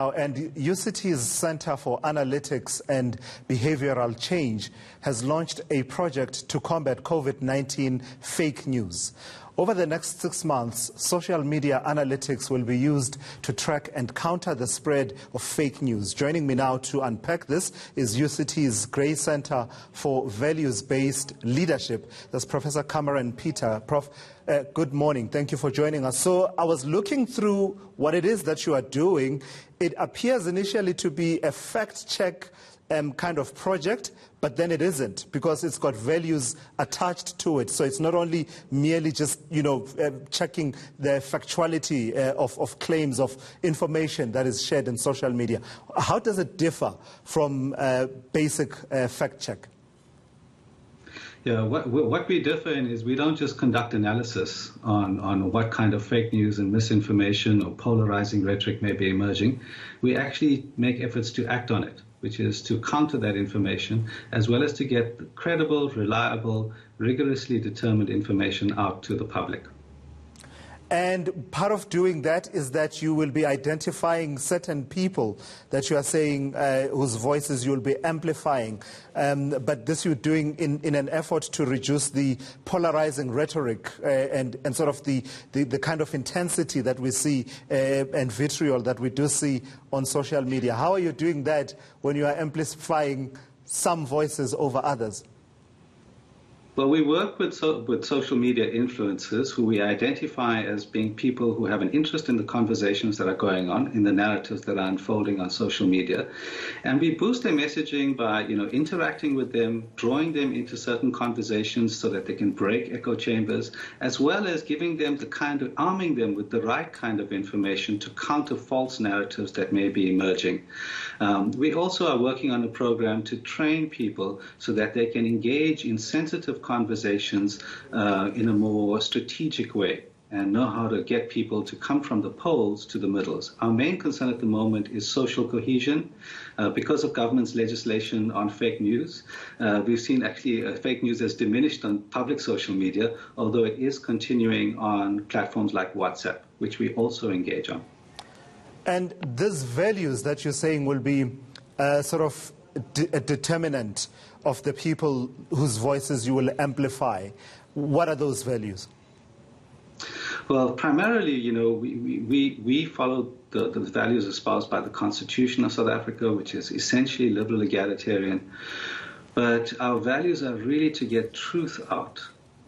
And UCT's Center for Analytics and Behavioral Change has launched a project to combat COVID-19 fake news. Over the next 6 months, social media analytics will be used to track and counter the spread of fake news. Joining me now to unpack this is UCT's Gray Center for Values-Based Leadership. That's Professor Cameron Peter. Prof, good morning. Thank you for joining us. So I was looking through what it is that you are doing. It appears initially to be a fact-check kind of project, but then it isn't, because it's got values attached to it. So it's not only merely just, checking the factuality of claims of information that is shared in social media. How does it differ from basic fact check? Yeah, what we differ in is we don't just conduct analysis on what kind of fake news and misinformation or polarizing rhetoric may be emerging. We actually make efforts to act on it, which is to counter that information, as well as to get credible, reliable, rigorously determined information out to the public. And part of doing that is that you will be identifying certain people that you are saying whose voices you will be amplifying. But this you're doing in an effort to reduce the polarizing rhetoric and sort of the kind of intensity that we see and vitriol that we do see on social media. How are you doing that when you are amplifying some voices over others? Well, we work with social media influencers who we identify as being people who have an interest in the conversations that are going on, in the narratives that are unfolding on social media. And we boost their messaging by, interacting with them, drawing them into certain conversations so that they can break echo chambers, as well as giving them arming them with the right kind of information to counter false narratives that may be emerging. We also are working on a program to train people so that they can engage in sensitive conversations in a more strategic way and know how to get people to come from the poles to the middles. Our main concern at the moment is social cohesion. Because of government's legislation on fake news, we've seen actually fake news has diminished on public social media, although it is continuing on platforms like WhatsApp, which we also engage on. And these values that you're saying will be sort of a determinant of the people whose voices you will amplify. What are those values? Well, primarily, we follow the values espoused by the Constitution of South Africa, which is essentially liberal egalitarian. But our values are really to get truth out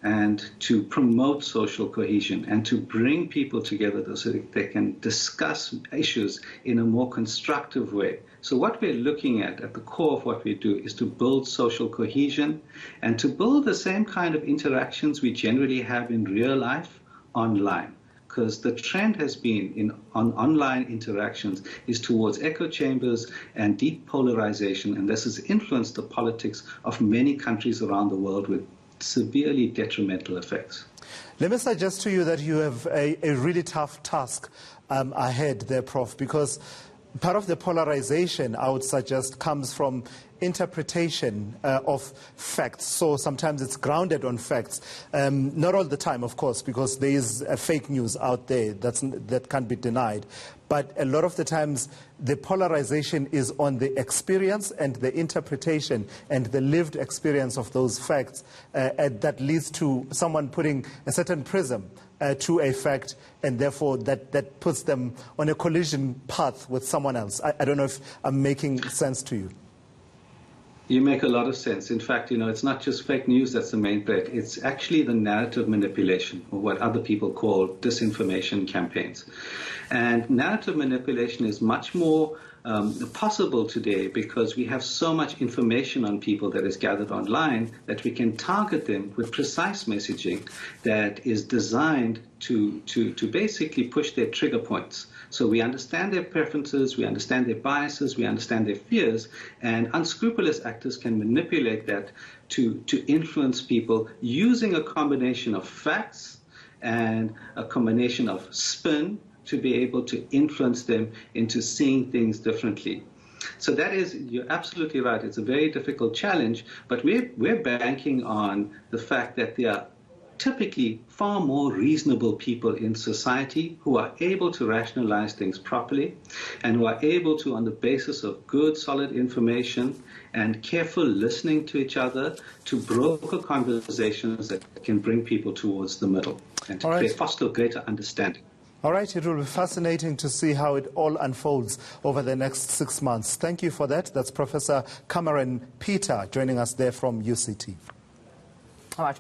and to promote social cohesion and to bring people together so that they can discuss issues in a more constructive way. So what we're looking at the core of what we do is to build social cohesion and to build the same kind of interactions we generally have in real life online. Because the trend has been on online interactions is towards echo chambers and deep polarization, and this has influenced the politics of many countries around the world with severely detrimental effects. Let me suggest to you that you have a really tough task ahead there, Prof, because part of the polarization, I would suggest, comes from interpretation of facts. So sometimes it's grounded on facts. Not all the time, of course, because there is fake news out there that can't be denied. But a lot of the times, the polarization is on the experience and the interpretation and the lived experience of those facts that leads to someone putting a certain prism to a fact, and therefore that puts them on a collision path with someone else. I don't know if I'm making sense to you. You make a lot of sense. In fact, it's not just fake news that's the main threat. It's actually the narrative manipulation, or what other people call disinformation campaigns. And narrative manipulation is much more possible today because we have so much information on people that is gathered online that we can target them with precise messaging that is designed to basically push their trigger points. So we understand their preferences, we understand their biases, we understand their fears, and unscrupulous actors can manipulate that to influence people using a combination of facts and a combination of spin to be able to influence them into seeing things differently. So that is, you're absolutely right, it's a very difficult challenge, but we're banking on the fact that there are typically far more reasonable people in society who are able to rationalize things properly and who are able to, on the basis of good, solid information and careful listening to each other, to broker conversations that can bring people towards the middle and to foster greater understanding. All right, it will be fascinating to see how it all unfolds over the next 6 months. Thank you for that. That's Professor Cameron Peter joining us there from UCT. All right.